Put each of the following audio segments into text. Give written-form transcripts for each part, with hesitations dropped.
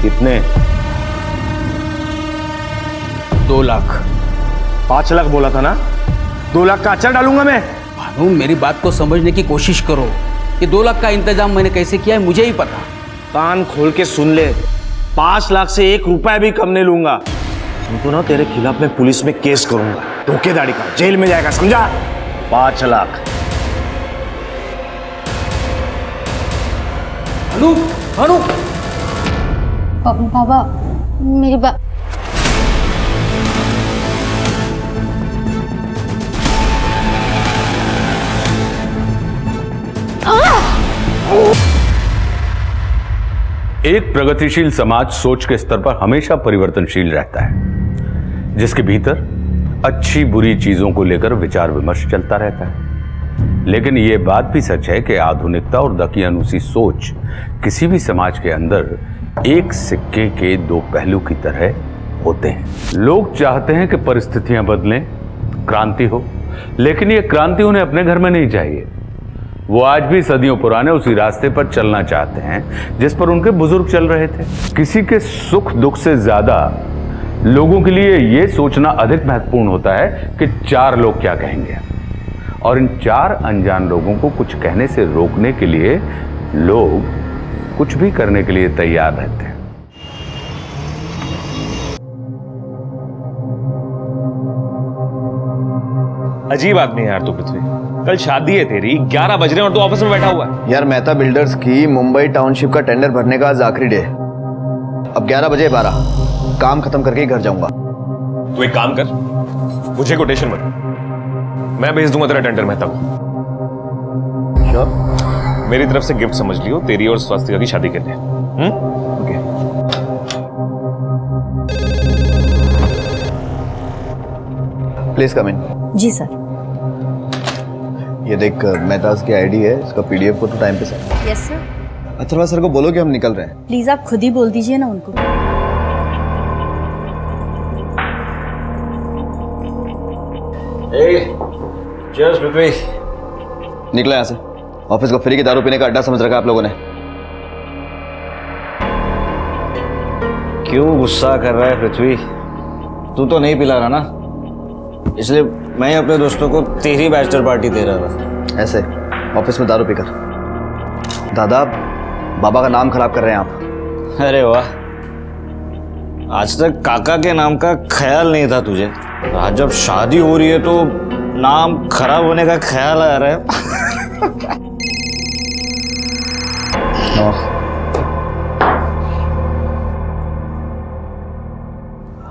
कितने? 2 लाख। 5 लाख बोला था ना? 2 लाख का अचार डालूंगा मैं। भानु, मेरी बात को समझने की कोशिश करो। ये 2 लाख का इंतजाम मैंने कैसे किया है मुझे ही पता। कान खोल के सुन ले, 5 लाख से 1 रुपया भी कम नहीं लूंगा। तुमको ना तेरे खिलाफ मैं पुलिस में केस करूंगा, धोखेधड़ी का, जेल में जाएगा, समझा? 5 लाख। भानु, भानु। बाबा, मेरी बात। एक प्रगतिशील समाज सोच के स्तर पर हमेशा परिवर्तनशील रहता है, जिसके भीतर अच्छी बुरी चीजों को लेकर विचार विमर्श चलता रहता है। लेकिन यह बात भी सच है कि आधुनिकता और दकियानूसी सोच किसी भी समाज के अंदर एक सिक्के के 2 पहलू की तरह होते हैं। लोग चाहते हैं कि परिस्थितियां बदलें, क्रांति हो, लेकिन यह क्रांति उन्हें अपने घर में नहीं चाहिए। वो आज भी सदियों पुराने उसी रास्ते पर चलना चाहते हैं जिस पर उनके बुजुर्ग चल रहे थे। किसी के सुख दुख से ज्यादा लोगों के लिए यह सोचना अधिक महत्वपूर्ण होता है कि 4 लोग क्या कहेंगे, और इन 4 अनजान लोगों को कुछ कहने से रोकने के लिए लोग कुछ भी करने के लिए तैयार रहते हैं। अजीब आदमी है यार तू पृथ्वी। कल शादी है तेरी, 11 बज रहे हैं और तू ऑफिस में बैठा हुआ है। यार मेहता बिल्डर्स की मुंबई टाउनशिप का टेंडर भरने का आज आखिरी डे है। अब 11 बजे 12 काम खत्म करके ही घर जाऊंगा। तू एक काम कर, मुझे कोटेशन मत, मैं भेज दूंगा तेरा टेंडर मेहता को। श्योर? मेरी तरफ से गिफ्ट समझ लियो, तेरी और स्वास्तिका की शादी के लिए। ओके। Please come in. जी सर। ये देख, मेहता की आईडी है, इसका पीडीएफ को तो टाइम पे send. Yes sir. Atharva sir को बोलो कि हम निकल रहे हैं। प्लीज आप खुद ही बोल दीजिए ना उनको। चीयर्स पृथ्वी। निकला यहाँ से। ऑफिस को फ्री की दारू पीने का अड्डा समझ रखा आप लोगों ने। क्यों गुस्सा कर रहा है पृथ्वी? तू तो नहीं पिला रहा ना, इसलिए मैं अपने दोस्तों को तेरी बैचलर पार्टी दे रहा था। ऐसे ऑफिस में दारू पीकर। दादा, बाबा का नाम खराब कर रहे हैं आप। अरे वाह, आज तक काका के नाम का ख्याल नहीं था तुझे। आज जब शादी हो रही है तो नाम खराब होने का ख्याल आ रहा है।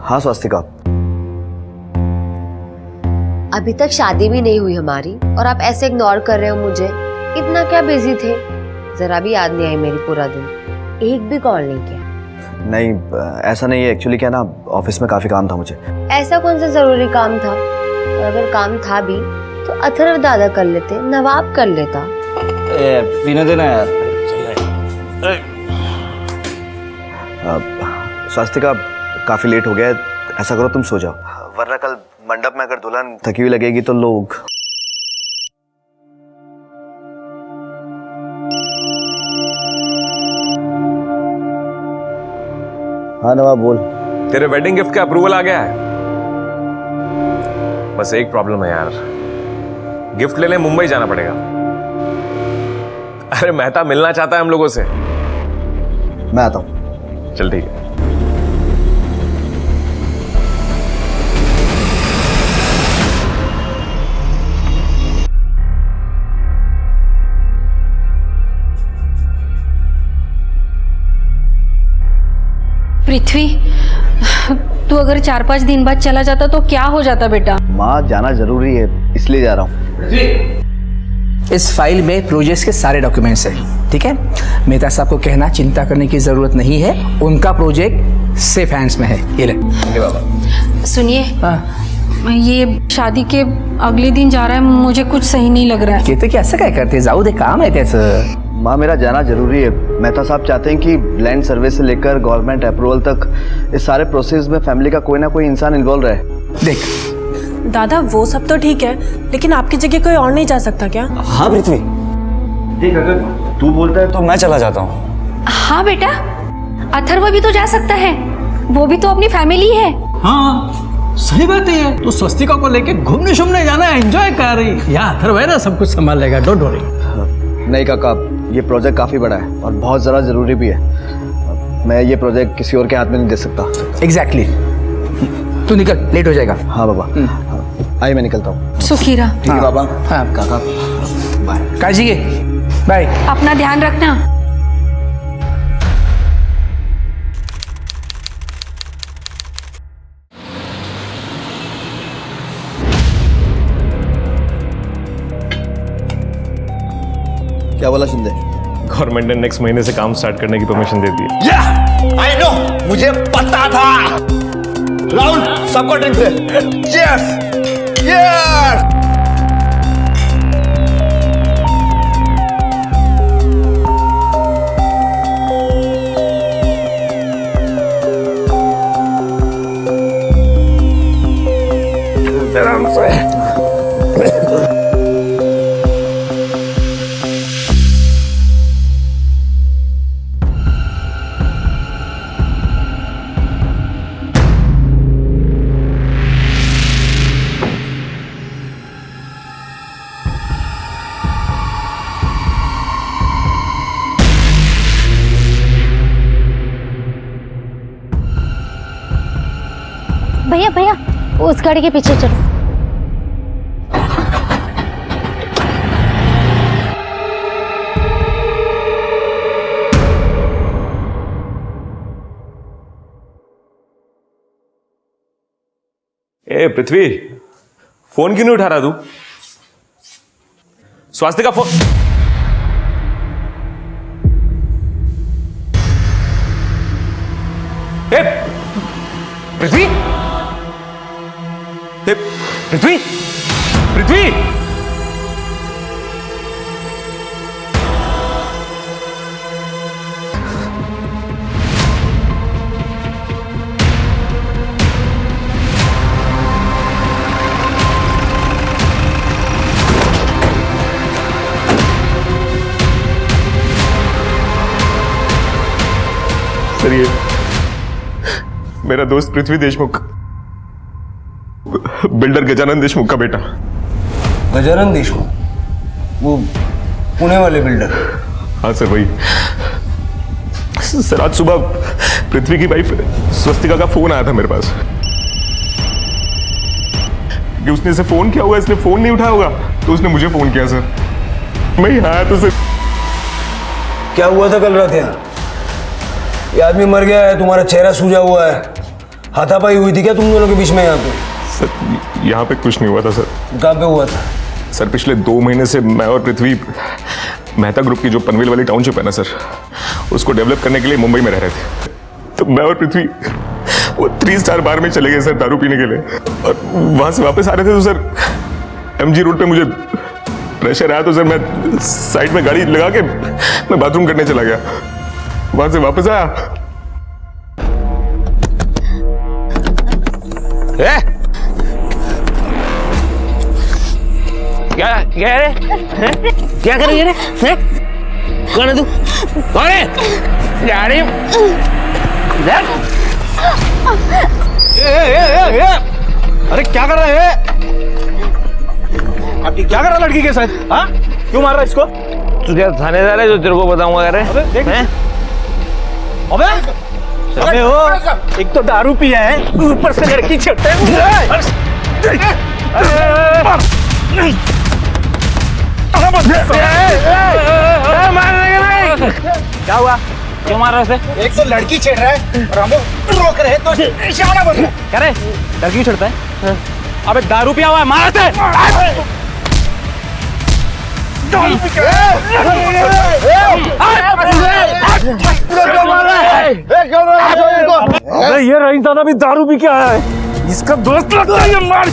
हाँ स्वास्तिका, अभी तक शादी भी नहीं हुई हमारी और आप ऐसे इग्नोर कर रहे हो मुझे। इतना क्या बिजी थे? जरा भी याद नहीं आई मेरी पूरा दिन, एक भी कॉल नहीं किया। नहीं ऐसा नहीं है, एक्चुअली क्या ना, ऑफिस में काफी काम था मुझे। ऐसा कौन सा जरूरी काम था? और अगर काम था भी तो अथर्व दादा कर लेते, नवाब कर लेता। पीने देना यार। स्वास्तिका, काफी लेट हो गया है, ऐसा करो तुम सो जाओ, वरना कल मंडप में अगर दुल्हन थकी हुई लगेगी तो लोग। हाँ नवाब बोल। तेरे वेडिंग गिफ्ट का अप्रूवल आ गया है। बस एक प्रॉब्लम है यार, गिफ्ट लेने मुंबई जाना पड़ेगा। अरे मेहता मिलना चाहता है हम लोगों से। मैं आता हूँ। चल ठीक है। पृथ्वी, तू अगर 4-5 दिन बाद चला जाता तो क्या हो जाता बेटा? माँ जाना जरूरी है, इसलिए जा रहा हूँ। इस फाइल में प्रोजेक्ट्स के सारे डॉक्यूमेंट्स हैं, ठीक है? मेहता साहब को कहना चिंता करने की जरूरत नहीं है, उनका प्रोजेक्ट सेफ हैंड्स में है। ये ले। बाबा सुनिए, ये शादी के अगले दिन जा रहा है, मुझे कुछ सही नहीं लग रहा है। कहते कि असं काय करते, जाऊ दे, काम है त्याचं। माँ मेरा जाना जरूरी है। मेहता साहब चाहते हैं कि लैंड सर्वे से लेकर गवर्नमेंट अप्रूवल तक इस सारे प्रोसेस में फैमिली का कोई ना कोई इंसान इन्वॉल्व रहे। देख दादा, वो सब तो ठीक है, लेकिन आपकी जगह कोई और नहीं जा सकता क्या? हाँ पृथ्वी, देख अगर तू बोलता है तो मैं चला जाता हूँ। हाँ बेटा, अथर्व भी तो जा सकता है, वो भी तो अपनी फैमिली है। हाँ सही बात है। तो स्वस्तिका को लेके घूमने शूमने जाना है, एंजॉय कर रही। यहाँ अथर्व है ना, सब कुछ संभाल लेगा, डोंट वरी। नहीं काका, ये प्रोजेक्ट काफ़ी बड़ा है और बहुत ज़्यादा ज़रूरी भी है। मैं ये प्रोजेक्ट किसी और के हाथ में नहीं दे सकता। एग्जैक्टली। तू निकल, लेट हो जाएगा। हाँ बाबा, आई मैं निकलता हूँ। सुखीरा, ठीक है बाबा। हाँ काका बाय। काजी के बाय। अपना ध्यान रखना। क्या बोला शिंदे? गवर्नमेंट ने नेक्स्ट महीने से काम स्टार्ट करने की परमिशन दे दी है। आई नो, मुझे पता था। राहुल, सबको ड्रिंक से। Yes yes. भैया भैया, उस गाड़ी के पीछे चलो। ए पृथ्वी, फोन क्यों नहीं उठा रहा तू? स्वास्तिका फोन। ए पृथ्वी, ए पृथ्वी, पृथ्वी। सर, ये मेरा दोस्त पृथ्वी देशमुख, बिल्डर गजानन देशमुख का बेटा। गजानन देशमुख, वो पुणे वाले बिल्डर? हाँ सर, वही। सर, आज सुबह पृथ्वी की वाइफ स्वस्तिका का फोन आया था मेरे पास कि उसने इसे फोन किया होगा, इसने फोन नहीं उठाया होगा, तो उसने मुझे फोन किया सर। मैं यहाँ आया तो सर। क्या हुआ था कल रात यहाँ? ये आदमी मर गया है, तुम्हारा चेहरा सूजा हुआ है, हाथापाई हुई थी क्या तुम दोनों के बीच में यहाँ पे? सर, यहाँ पे कुछ नहीं हुआ था सर। कहाँ पे हुआ था? सर, पिछले 2 महीने से मैं और पृथ्वी मेहता ग्रुप की जो पनवेल वाली टाउनशिप है ना सर, उसको डेवलप करने के लिए मुंबई में रह रहे थे। तो मैं और पृथ्वी वो 3 स्टार बार में चले गए सर दारू पीने के लिए, और वहाँ से वापस आ रहे थे तो सर MG रोड पे मुझे प्रेशर आया, तो सर मैं साइड में गाड़ी लगा के मैं बाथरूम करने चला गया। वहाँ से वापस आया। क्या क्या रे? क्या कर रही है रे? कौन है तू? कौन है? गाड़ी अरे क्या कर रहा है? क्या कर रहा लड़की के साथ? हाँ, क्यों मार रहा है इसको? तुझे थानेदार है जो तेरे को बताऊंगा। अरे अबे अबे ओ, एक तो दारू पिया है, ऊपर से लड़की छेड़ता है। क्या हुआ? क्यों मार रहा है उसे? एक तो लड़की छेड़ रहा है और हम रोक रहे हैं तो शाना बन रहा है। क्या रे, लड़की छेड़ता है? अबे दारू पिया हुआ है, मार दे। अरे ये रईसज़ादा भी दारू पी के आया है, इसका दोस्त लगता है ये। मार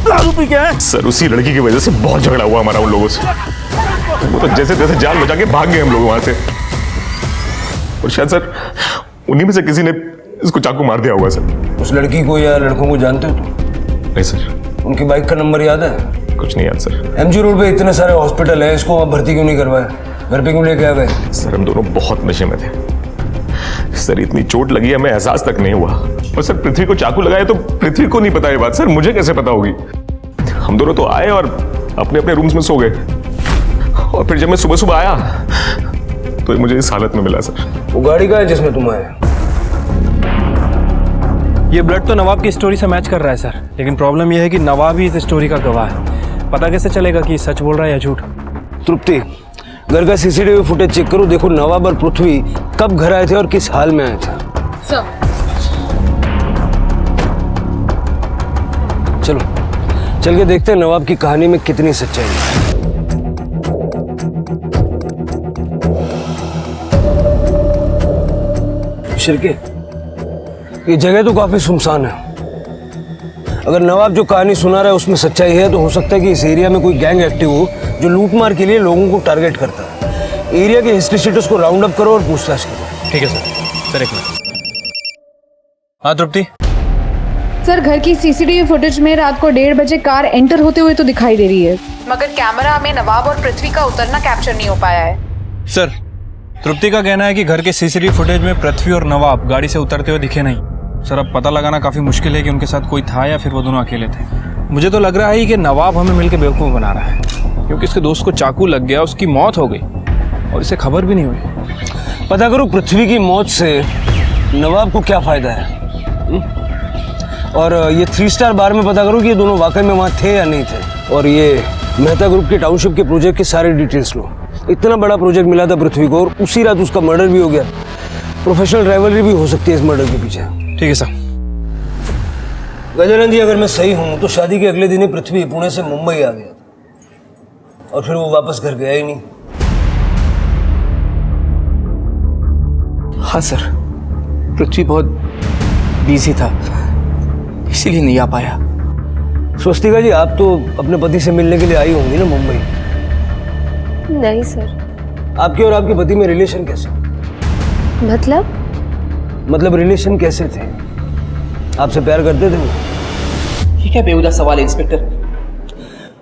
दारू पी के आया। सर, उसी लड़की की वजह से बहुत झगड़ा हुआ हमारा उन लोगों से। वो तो जैसे तैसे जान बचा के भाग गए हम लोग वहां से, और शायद सर उन्हीं में से किसी ने इसको चाकू मार दिया होगा सर। उस लड़की को या लड़कों को जानते हो तुम? नहीं सर, उनकी बाइक का नंबर याद है? कुछ नहीं याद सर। एमजी रोड पे इतने सारे हॉस्पिटल है, इसको वहाँ भर्ती क्यों नहीं करवाया? घर पे क्यों लेके आ गए? सर हम दोनों बहुत नशे में थे सर, इतनी चोट लगी हमें एहसास तक नहीं हुआ। और सर पृथ्वी को चाकू लगाया तो पृथ्वी को नहीं पता ये बात, सर मुझे कैसे पता होगी? हम दोनों तो आए और अपने अपने रूम्स में सो गए, और फिर जब मैं सुबह सुबह आया तो ये मुझे इस हालत में मिला सर। वो गाड़ी का है जिसमें तुम आए? ये ब्लड तो नवाब की स्टोरी से मैच कर रहा है सर, लेकिन प्रॉब्लम यह है कि नवाब ही इस स्टोरी का गवाह है। पता कैसे चलेगा कि सच बोल रहा है या झूठ? तृप्ति, घर का सीसीटीवी फुटेज चेक करो, देखो नवाब और पृथ्वी कब घर आए थे और किस हाल में आए थे। चलो चल के देखते हैं नवाब की कहानी में कितनी सच्चाई है। शिरके, ये जगह तो काफी सुनसान है। अगर नवाब जो कहानी सुना रहा है उसमें सच्चाई है तो हो सकता है कि इस एरिया में कोई गैंग एक्टिव हो जो लूटमार के लिए लोगों को टारगेट करता है। एरिया के हिस्ट्री शीटर्स को राउंड अप करो और पूछताछ करो। ठीक है सर। एक मिनट। हाँ तृप्ति। सर घर की सीसीटीवी फुटेज में रात को 1:30 बजे कार एंटर होते हुए तो दिखाई दे रही है, मगर कैमरा में नवाब और पृथ्वी का उतरना कैप्चर नहीं हो पाया है। सर तृप्ति का कहना है कि घर के सीसीटीवी फुटेज में पृथ्वी और नवाब गाड़ी से उतरते हुए दिखे नहीं। सर अब पता लगाना काफ़ी मुश्किल है कि उनके साथ कोई था या फिर वो दोनों अकेले थे। मुझे तो लग रहा है कि नवाब हमें मिलकर बेवकूफ़ बना रहा है, क्योंकि इसके दोस्त को चाकू लग गया, उसकी मौत हो गई और इसे खबर भी नहीं हुई। पता करो पृथ्वी की मौत से नवाब को क्या फ़ायदा है। और ये 3 स्टार बार में पता करो कि ये दोनों वाकई में वहाँ थे या नहीं थे। और ये मेहता ग्रुप के टाउनशिप के प्रोजेक्ट की सारी डिटेल्स लो। इतना बड़ा प्रोजेक्ट मिला था पृथ्वी को और उसी रात उसका मर्डर भी हो गया। प्रोफेशनल राइवलरी भी हो सकती है इस मर्डर के पीछे। ठीक है सर। गजानन जी, अगर मैं सही हूं तो शादी के अगले दिन ही पृथ्वी पुणे से मुंबई आ गया था और फिर वो वापस घर गया ही नहीं। हाँ सर, पृथ्वी बहुत बिजी था, इसीलिए नहीं आ पाया। स्वस्तिका जी, आप तो अपने पति से मिलने के लिए आई होंगी ना मुंबई? नहीं सर। आपके और आपके पति में रिलेशन कैसे? मतलब रिलेशन कैसे थे? आपसे प्यार करते थे वो? ये क्या बेहुदा सवाल है इंस्पेक्टर?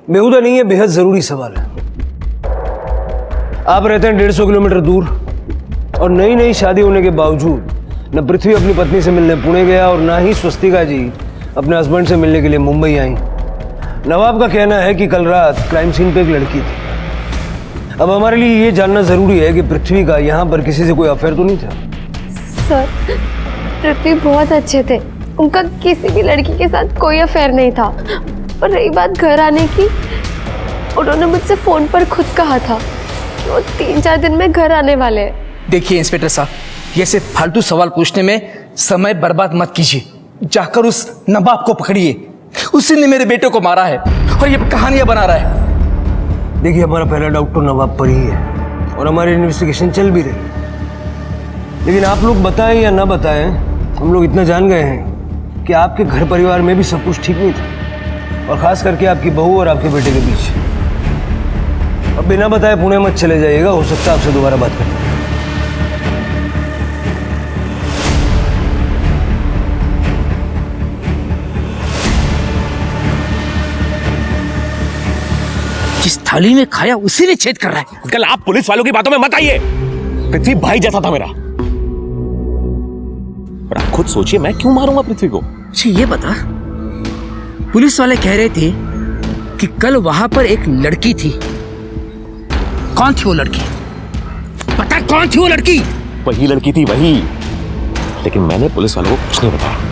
बेहुदा नहीं है, बेहद जरूरी सवाल है। आप रहते हैं 150 किलोमीटर दूर और नई नई शादी होने के बावजूद न पृथ्वी अपनी पत्नी से मिलने पुणे गया और ना ही स्वस्तिका जी अपने हस्बैंड से मिलने के लिए मुंबई आई। नवाब का कहना है कि कल रात क्राइम सीन पे एक लड़की थी। अब हमारे लिए ये जानना जरूरी है कि पृथ्वी का यहाँ पर किसी से कोई अफेयर तो नहीं था? सर पृथ्वी बहुत अच्छे थे, उनका किसी भी लड़की के साथ कोई अफेयर नहीं था। और रही बात घर आने की, उन्होंने मुझसे फोन पर खुद कहा था कि वो 3-4 दिन में घर आने वाले हैं। देखिए इंस्पेक्टर साहब, ये सिर्फ फालतू सवाल पूछने में समय बर्बाद मत कीजिए। जाकर उस नवाब को पकड़िए, उसी ने मेरे बेटे को मारा है और ये कहानियां बना रहा है। देखिए, हमारा पहला डाउट तो नवाब पर ही है और हमारी इन्वेस्टिगेशन चल भी रही। लेकिन आप लोग बताएं या ना बताएं, हम लोग इतना जान गए हैं कि आपके घर परिवार में भी सब कुछ ठीक नहीं था, और खास करके आपकी बहू और आपके बेटे के बीच। अब बिना बताए पुणे मत चले जाइएगा, हो सकता है आपसे दोबारा बात करनी। जिस थाली में खाया उसी में छेद कर रहा है। कल आप पुलिस वालों की बातों में मत आइए। पृथ्वी भाई जैसा था मेरा, और आप खुद सोचिए मैं क्यों मारूंगा पृथ्वी को। अच्छा ये बता, पुलिस वाले कह रहे थे कि कल वहां पर एक लड़की थी, कौन थी वो लड़की? पता कौन थी वो लड़की? वही लड़की थी, वही। लेकिन मैंने पुलिस वालों को कुछ नहीं बताया।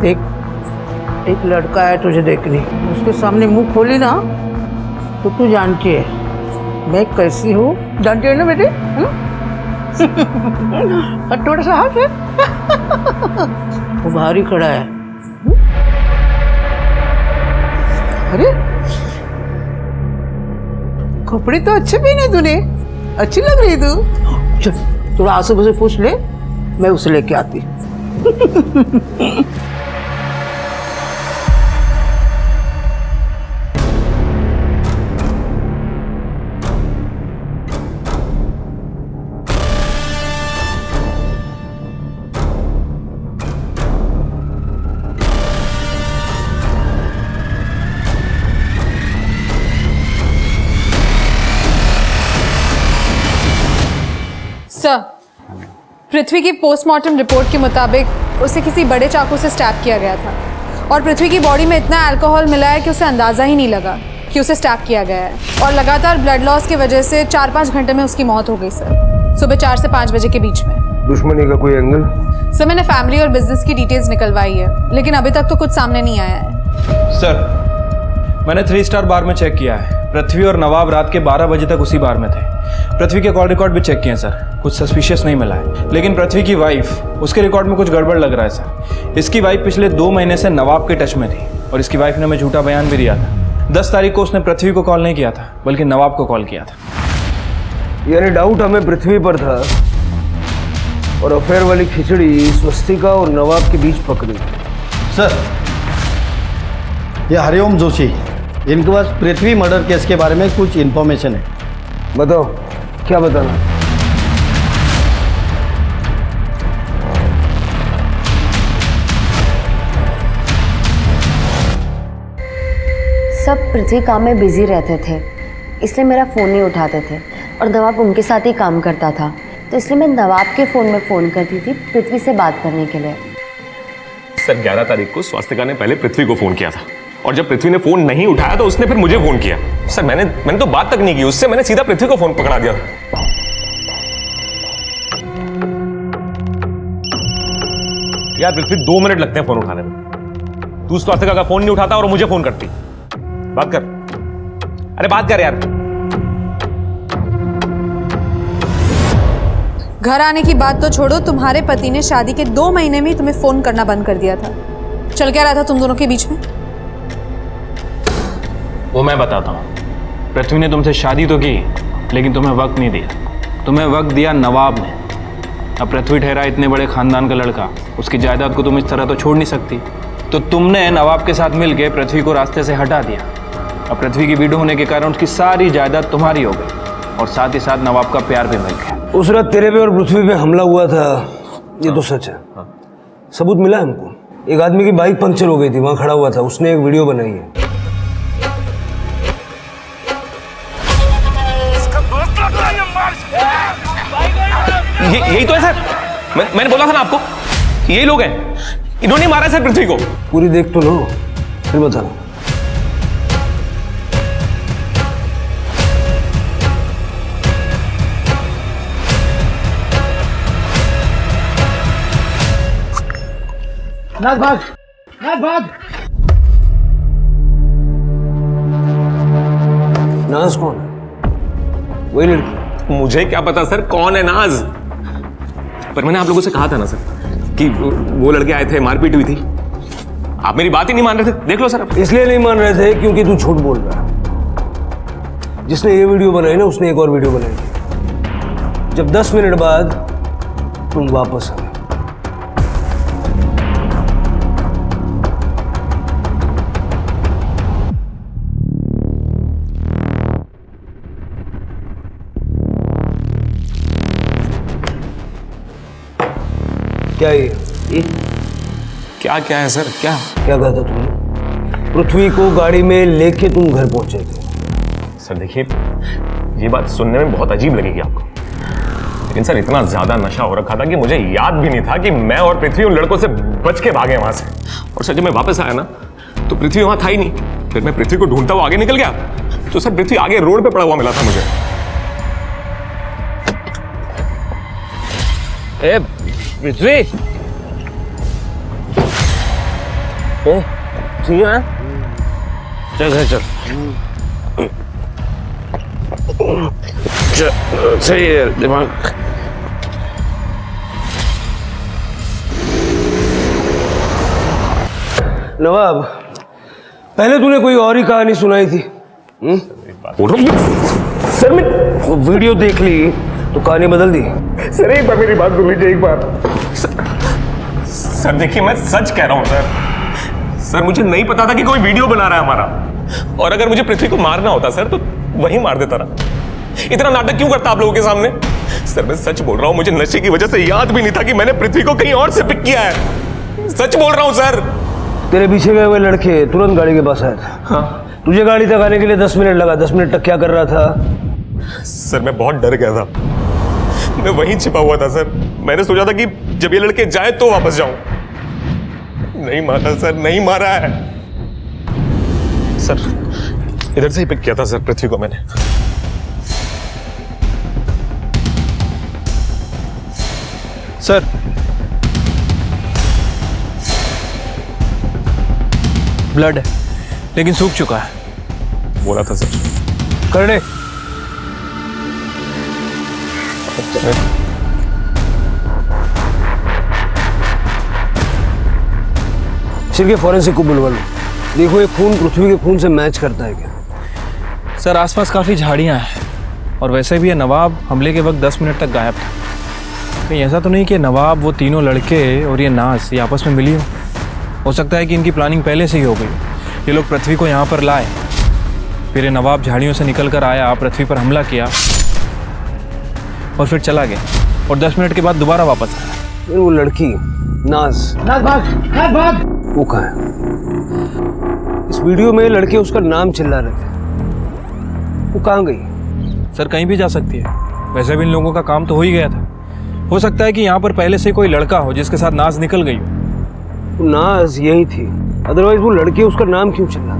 देख, एक लड़का है तुझे देखने, उसके सामने मुंह खोली ना तो तू जानती है मैं कैसी हूँ। जानती है ना बेटे? और थोड़ा सा हाथ है वो भारी खड़ा है। अरे कपड़े तो अच्छे पहने तूने, अच्छी लग रही तू। चल थोड़ा आसू पासू पूछ ले, मैं उसे लेके आती। पृथ्वी की पोस्टमार्टम रिपोर्ट के मुताबिक उसे किसी बड़े चाकू से स्टैब किया गया था और पृथ्वी की बॉडी में इतना अल्कोहल मिला है कि उसे अंदाज़ा ही नहीं लगा कि उसे स्टैब किया गया है और लगातार ब्लड लॉस की वजह से 4-5 घंटे में उसकी मौत हो गई सर, सुबह 4 से 5 बजे के बीच में। दुश्मनी का कोई एंगल? सर मैंने फैमिली और बिजनेस की डिटेल्स निकलवाई है लेकिन अभी तक तो कुछ सामने नहीं आया है। सर मैंने 3 स्टार बार में चेक किया है, पृथ्वी और नवाब रात के 12 बजे तक उसी बार में थे। पृथ्वी के कॉल रिकॉर्ड भी चेक किए हैं सर, कुछ सस्पिशियस नहीं मिला है। लेकिन पृथ्वी की वाइफ, उसके रिकॉर्ड में कुछ गड़बड़ लग रहा है सर। इसकी वाइफ पिछले 2 महीने से नवाब के टच में थी और इसकी वाइफ ने हमें झूठा बयान भी दिया था। 10 तारीख को उसने पृथ्वी को कॉल नहीं किया था बल्कि नवाब को कॉल किया था। यानी डाउट हमें पृथ्वी पर था और अफेयर वाली खिचड़ी स्वस्तिका और नवाब के बीच पकड़ी। सर, ये हरिओम जोशी, इनके पास पृथ्वी मर्डर केस के बारे में कुछ इन्फॉर्मेशन है। बताओ क्या बताना? सब पृथ्वी काम में बिजी रहते थे इसलिए मेरा फ़ोन नहीं उठाते थे और नवाब उनके साथ ही काम करता था, तो इसलिए मैं नवाब के फ़ोन में फ़ोन करती थी पृथ्वी से बात करने के लिए। सर 11 तारीख को स्वास्तिका ने पहले पृथ्वी को फोन किया था और जब पृथ्वी ने फोन नहीं उठाया तो उसने फिर मुझे फोन किया। सर मैंने तो बात तक नहीं की उससे, मैंने सीधा पृथ्वी को फोन पकड़ा दिया। यार पृथ्वी 2 मिनट लगते हैं फोन उठाने में, तू स्वास्तिका का फोन नहीं उठाता और मुझे फोन करती। बात कर, अरे बात कर यार। घर आने की बात तो छोड़ो, तुम्हारे पति ने शादी के 2 महीने में ही तुम्हें फोन करना बंद कर दिया था। चल क्या रहा था तुम दोनों के बीच में? वो मैं बताता हूँ। पृथ्वी ने तुमसे शादी तो की लेकिन तुम्हें वक्त नहीं दिया, तुम्हें वक्त दिया नवाब ने। अब पृथ्वी ठहरा इतने बड़े खानदान का लड़का, उसकी जायदाद को तुम इस तरह तो छोड़ नहीं सकती, तो तुमने नवाब के साथ मिलकर पृथ्वी को रास्ते से हटा दिया। अब पृथ्वी की विडो होने के कारण उसकी सारी जायदाद तुम्हारी हो गई और साथ ही साथ नवाब का प्यार भी मिल गया। उस रात तेरे पे और पृथ्वी पे हमला हुआ था, ये तो सच है। सबूत मिला हमको। एक आदमी की बाइक पंक्चर हो गई थी, वहां खड़ा हुआ था, उसने एक वीडियो बनाई है। यही तो है सर, मैंने बोला था ना आपको, यही लोग हैं, इन्होंने मारा सर पृथ्वी को। पूरी देख तो लो फिर बताना। नाथ भाग, नाथ भाग। नाज कौन? वही लड़की। मुझे क्या पता सर कौन है नाज, पर मैंने आप लोगों से कहा था ना सर कि वो लड़के आए थे, मारपीट हुई थी। आप मेरी बात ही नहीं मान रहे थे, देख लो सर। इसलिए नहीं मान रहे थे क्योंकि तू झूठ बोल रहा है। जिसने ये वीडियो बनाई ना, उसने एक और वीडियो बनाई थी। जब 10 मिनट बाद तुम वापस आ गए। क्या ये क्या क्या है सर? क्या क्या कहा था तुमने? पृथ्वी को गाड़ी में लेके तुम घर पहुंचे थे। सर देखिए, ये बात सुनने में बहुत अजीब लगेगी आपको, लेकिन सर इतना ज्यादा नशा हो रखा था कि मुझे याद भी नहीं था कि मैं और पृथ्वी उन लड़कों से बच के भागे वहां से। और सर जब मैं वापस आया ना तो पृथ्वी वहां था ही नहीं। फिर मैं पृथ्वी को ढूंढता हुआ आगे निकल गया तो सर पृथ्वी आगे रोड पे पड़ा हुआ मिला था मुझे। ए पृथ्वी, ठीक है, चल घर चल। सही है दिमाग। नवाब, पहले तूने कोई और ही कहानी सुनाई थी। सर मैं वो वीडियो देख ली तो कहानी बदल दी। सर एक बार मेरी बात सुन लीजिए, एक बार। सर देखिए मैं सच कह रहा हूं सर मुझे नहीं पता था कि कोई वीडियो बना रहा है हमारा, और अगर मुझे पृथ्वी को मारना होता सर तो वही मार देता रहा। इतना नाटक क्यों करता आप लोगों के सामने? सर मैं सच बोल रहा हूं, मुझे नशे की वजह से याद भी नहीं था कि मैंने पृथ्वी को कहीं और से पिक किया है। सच बोल रहा हूं सर। तेरे पीछे गए हुए लड़के तुरंत गाड़ी के पास आए थे। हाँ। तुझे गाड़ी तक आने के लिए 10 मिनट लगा। 10 मिनट तक क्या कर रहा था? सर मैं बहुत डर गया था। मैं वहीं छिपा हुआ था सर। मैंने सोचा था कि जब ये लड़के जाए तो वापस जाऊं। नहीं मारा सर, नहीं मारा है सर। इधर से ही पिक किया था सर पृथ्वी को मैंने। सर ब्लड है लेकिन सूख चुका है। बोला था सर। कर दे। शिरके फॉरेंसिक को बुलवा लो, देखो ये खून पृथ्वी के खून से मैच करता है क्या। सर आसपास काफ़ी झाड़ियाँ हैं और वैसे भी ये नवाब हमले के वक्त 10 मिनट तक गायब था। कहीं ऐसा तो नहीं कि नवाब, वो तीनों लड़के और ये नाज ये आपस में मिली हो सकता है कि इनकी प्लानिंग पहले से ही हो गई। ये लोग पृथ्वी को यहाँ पर लाए, फिर ये नवाब झाड़ियों से निकल कर आया, पृथ्वी पर हमला किया और फिर चला गया और 10 मिनट के बाद दोबारा वापस आया। फिर वो लड़की नाज भाग वो कहाँ है? इस वीडियो में लड़के उसका नाम चिल्ला रहे थे, वो कहाँ गई? सर कहीं भी जा सकती है, वैसे भी इन लोगों का काम तो हो ही गया था। हो सकता है कि यहाँ पर पहले से कोई लड़का हो जिसके साथ नाज निकल गई हो। वो नाज यही थी, अदरवाइज वो लड़के उसका नाम क्यों चिल्ला?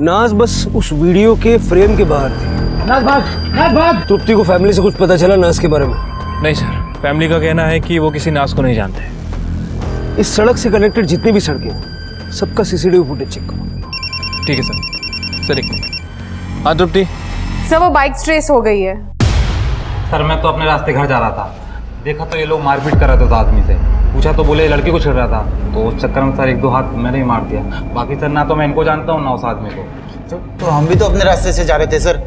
नाज बस उस वीडियो के फ्रेम के बाहर थी। नाज भाग। तृप्ति को फैमिली से कुछ पता चला नाज के बारे में? नहीं सर, फैमिली का कहना है कि वो किसी नाज को नहीं जानते। इस सड़क से कनेक्टेड जितनी भी सड़कें सबका सीसीटीवी फुटेज चेक करो। ठीक है सर। सर एक मिनट। हाँ तृप्ति। सर वो बाइक ट्रेस हो गई है। सर मैं तो अपने रास्ते घर जा रहा था, देखा तो ये लोग मारपीट कर रहे थे उस आदमी से। पूछा तो बोले लड़के को छेड़ रहा था, तो उस चक्कर में सर 1-2 हाथ मैंने ही मार दिया। बाकी सर ना तो मैं इनको जानता हूँ ना उस आदमी को। तो हम भी तो अपने रास्ते से जा रहे थे सर,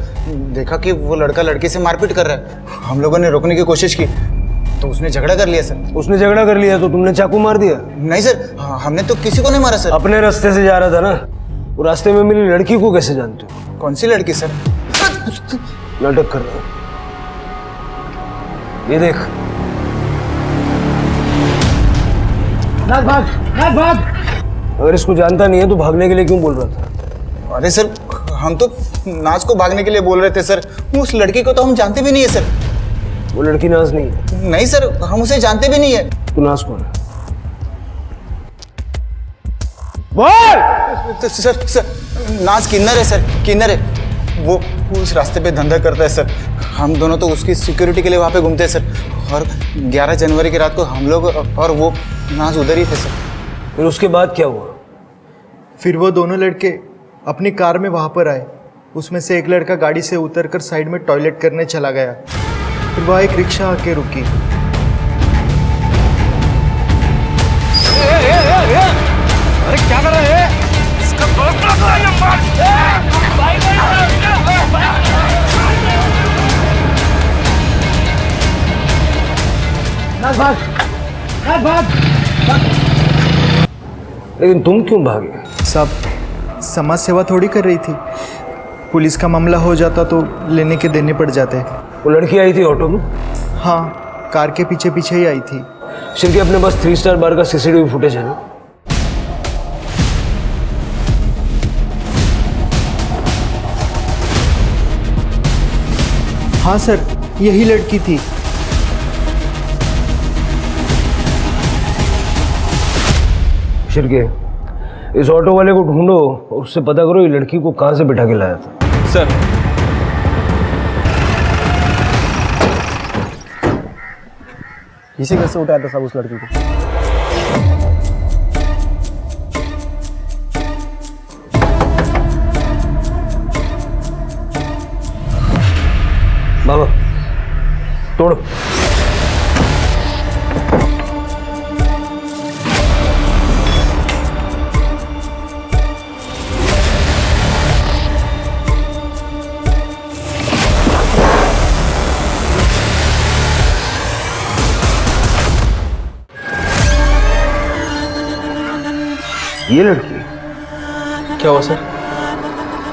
देखा कि वो लड़का लड़के से मारपीट कर रहा है। हम लोगों ने रोकने की कोशिश की तो उसने झगड़ा कर लिया सर। उसने झगड़ा कर लिया तो तुमने चाकू मार दिया? नहीं सर, हमने तो किसी को नहीं मारा सर। अपने रास्ते से जा रहा था ना, वो रास्ते में मिली लड़की को कैसे जानते हो? कौन सी लड़की सर? नाटक कर रहा है, ये देख। भाग। अगर इसको जानता नहीं है तो भागने के लिए क्यों बोल रहा था? अरे सर हम तो नाज को भागने के लिए बोल रहे थे सर, उस लड़की को तो हम जानते भी नहीं है सर। वो लड़की नाज नहीं है। नहीं सर, हम उसे जानते भी नहीं है। तो नाज कौन है? बोल। सर नाज किन्नर है सर, किन्नर है। वो उस रास्ते पे धंधा करता है सर। हम दोनों तो उसकी सिक्योरिटी के लिए वहाँ पे घूमते हैं सर। और 11 जनवरी की रात को हम लोग और वो नाज उधर ही थे सर। फिर उसके बाद क्या हुआ? फिर वो दोनों लड़के अपनी कार में वहाँ पर आए। उसमें से एक लड़का गाड़ी से उतरकर साइड में टॉयलेट करने चला गया। फिर वहाँ एक रिक्शा आके रुकी। अरे क्या कर रहे हैं? इसका भाग। लेकिन तुम क्यों भागे? सब समाज सेवा थोड़ी कर रही थी। पुलिस का मामला हो जाता तो लेने के देने पड़ जाते। वो लड़की आई थी ऑटो में? हाँ, कार के पीछे पीछे ही आई थी। शिरके अपने पास 3 स्टार बार का सीसीटीवी फुटेज है ना? हाँ सर, यही लड़की थी। शिरके इस ऑटो वाले को ढूंढो और उससे पता करो ये लड़की को कहाँ से बिठा के लाया था। सर इसी घर से उठाया था सब उस लड़की को। बाबा तोड़ो। ये लड़की क्या हुआ सर?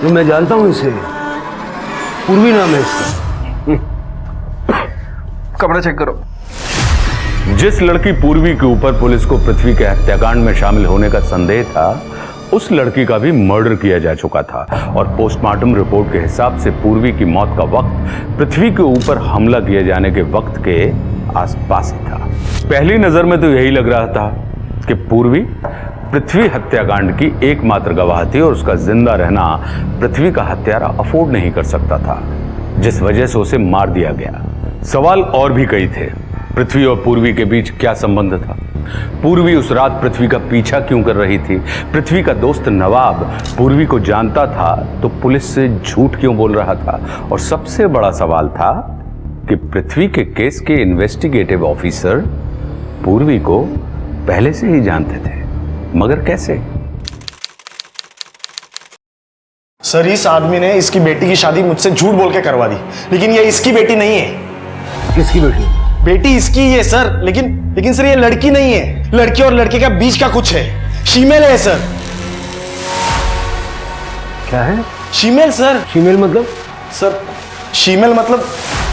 जो मैं जानता हूँ इसे, पूर्वी नाम है इसका। कपड़ा चेक करो। जिस लड़की पूर्वी के ऊपर पुलिस को पृथ्वी के हत्याकांड में शामिल होने का संदेह था, उस लड़की का भी मर्डर किया जा चुका था और पोस्टमार्टम रिपोर्ट के हिसाब से पूर्वी की मौत का वक्त पृथ्वी के ऊपर हमला किए जाने के वक्त के आसपास ही था। पहली नजर में तो यही लग रहा था कि पूर्वी पृथ्वी हत्याकांड की एकमात्र गवाह थी और उसका जिंदा रहना पृथ्वी का हत्यारा अफोर्ड नहीं कर सकता था, जिस वजह से उसे मार दिया गया। सवाल और भी कई थे। पृथ्वी और पूर्वी के बीच क्या संबंध था? पूर्वी उस रात पृथ्वी का पीछा क्यों कर रही थी? पृथ्वी का दोस्त नवाब पूर्वी को जानता था तो पुलिस से झूठ क्यों बोल रहा था? और सबसे बड़ा सवाल था कि पृथ्वी के केस के इन्वेस्टिगेटिव ऑफिसर पूर्वी को पहले से ही जानते थे, मगर कैसे? सर, इस आदमी ने इसकी बेटी की शादी मुझसे झूठ बोल के करवा दी, लेकिन ये इसकी बेटी नहीं है। किसकी बेटी? बेटी इसकी ही है सर, लेकिन सर ये लड़की नहीं है। लड़की और लड़के के बीच का कुछ है, फीमेल है सर। क्या है? Female sir. फीमेल मतलब? सर फीमेल मतलब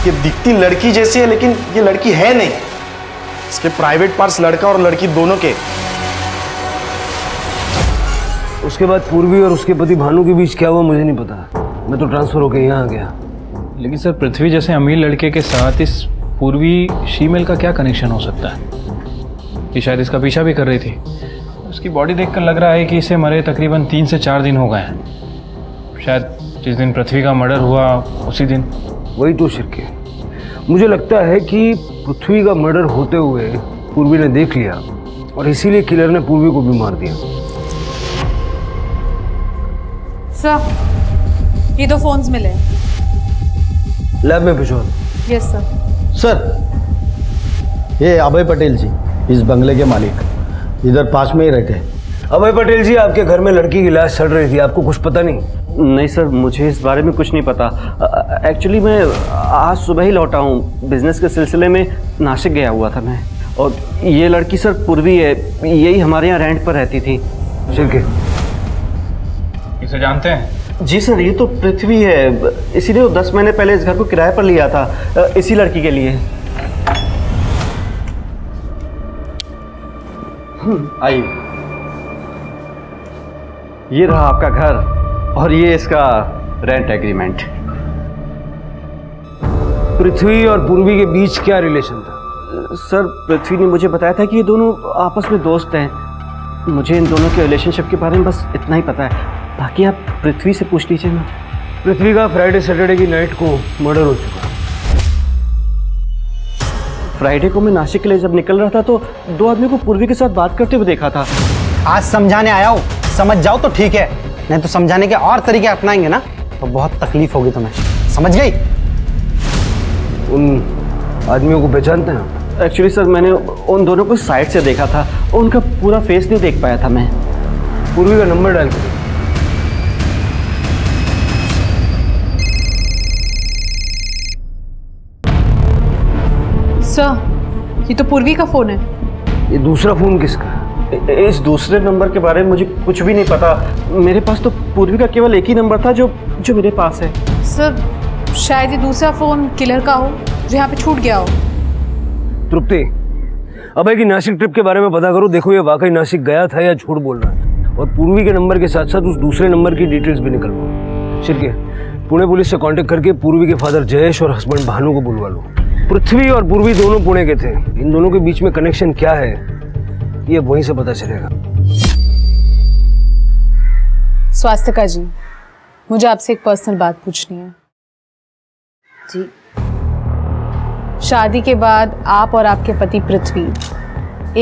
ये दिखती लड़की जैसी है, लेकिन ये लड़की है नहीं। इसके प्राइवेट पार्ट्स लड़का और लड़की दोनों के। उसके बाद पूर्वी और उसके पति भानु के बीच क्या हुआ मुझे नहीं पता। मैं तो ट्रांसफर होकर यहाँ आ गया। लेकिन सर, पृथ्वी जैसे अमीर लड़के के साथ इस पूर्वी शीमेल का क्या कनेक्शन हो सकता है कि शायद इसका पीछा भी कर रही थी? उसकी बॉडी देखकर लग रहा है कि इसे मरे तकरीबन 3 से 4 दिन हो गए हैं। शायद जिस दिन पृथ्वी का मर्डर हुआ उसी दिन। वही तो शिरके, मुझे लगता है कि पृथ्वी का मर्डर होते हुए पूर्वी ने देख लिया और इसीलिए किलर ने पूर्वी को भी मार दिया। सर, ये 2 फोन्स मिले। लैब में भिजवा दो। Yes sir. सर, ये अभय पटेल जी, इस बंगले के मालिक, इधर पास में ही रहते हैं। अभय पटेल जी, आपके घर में लड़की की लाश सड़ रही थी, आपको कुछ पता नहीं? नहीं सर, मुझे इस बारे में कुछ नहीं पता। एक्चुअली मैं आज सुबह ही लौटा हूँ, बिजनेस के सिलसिले में नासिक गया हुआ था मैं। और ये लड़की सर पूर्वी है, यही हमारे यहाँ रेंट पर रहती थी। शिरके, इसे जानते हैं? जी सर, ये तो पृथ्वी है, इसीलिए वो 10 महीने पहले इस घर को किराए पर लिया था, इसी लड़की के लिए। आइए, ये रहा आपका घर और ये इसका रेंट एग्रीमेंट। पृथ्वी और पूर्वी के बीच क्या रिलेशन था? सर, पृथ्वी ने मुझे बताया था कि ये दोनों आपस में दोस्त हैं। मुझे इन दोनों के रिलेशनशिप के बारे में बस इतना ही पता है, बाकी आप पृथ्वी से पूछ लीजिए ना। पृथ्वी का फ्राइडे सैटरडे की नाइट को मर्डर हो चुका। फ्राइडे को मैं नासिक के लिए जब निकल रहा था तो 2 आदमी को पूर्वी के साथ बात करते हुए देखा था। आज समझाने आया हूँ, समझ जाओ तो ठीक है, नहीं तो समझाने के और तरीके अपनाएंगे ना तो बहुत तकलीफ होगी तुम्हें, समझ गई? उन आदमियों को पहचानते हैं? एक्चुअली सर, मैंने उन दोनों को साइड से देखा था, उनका पूरा फेस नहीं देख पाया था मैं। पूर्वी का नंबर डाल कर। सर, ये तो पूर्वी का फोन है। ये दूसरा फोन किसका? इस दूसरे नंबर के बारे में मुझे कुछ भी नहीं पता। मेरे पास तो पूर्वी का केवल एक ही नंबर था जो मेरे पास है। सर, शायद ये दूसरा फोन किलर का हो जो यहाँ पे छूट गया हो। तृप्ति, अभय की नासिक ट्रिप के बारे में पता करो, देखो ये वाकई नासिक गया था या झूठ बोल रहा है। और पूर्वी के नंबर के साथ साथ उस दूसरे नंबर की डिटेल्स भी निकलवाओ। शिरके, पुणे पुलिस से कांटेक्ट करके पूर्वी के फादर जयेश और हस्बैंड भानु को बुलवा लो। पृथ्वी और पूर्वी दोनों पुणे के थे, इन दोनों के बीच में कनेक्शन क्या है ये वहीं से पता चलेगा। स्वास्थ्यका जी, मुझे आपसे एक पर्सनल बात पूछनी है। जी। शादी के बाद आप और आपके पति पृथ्वी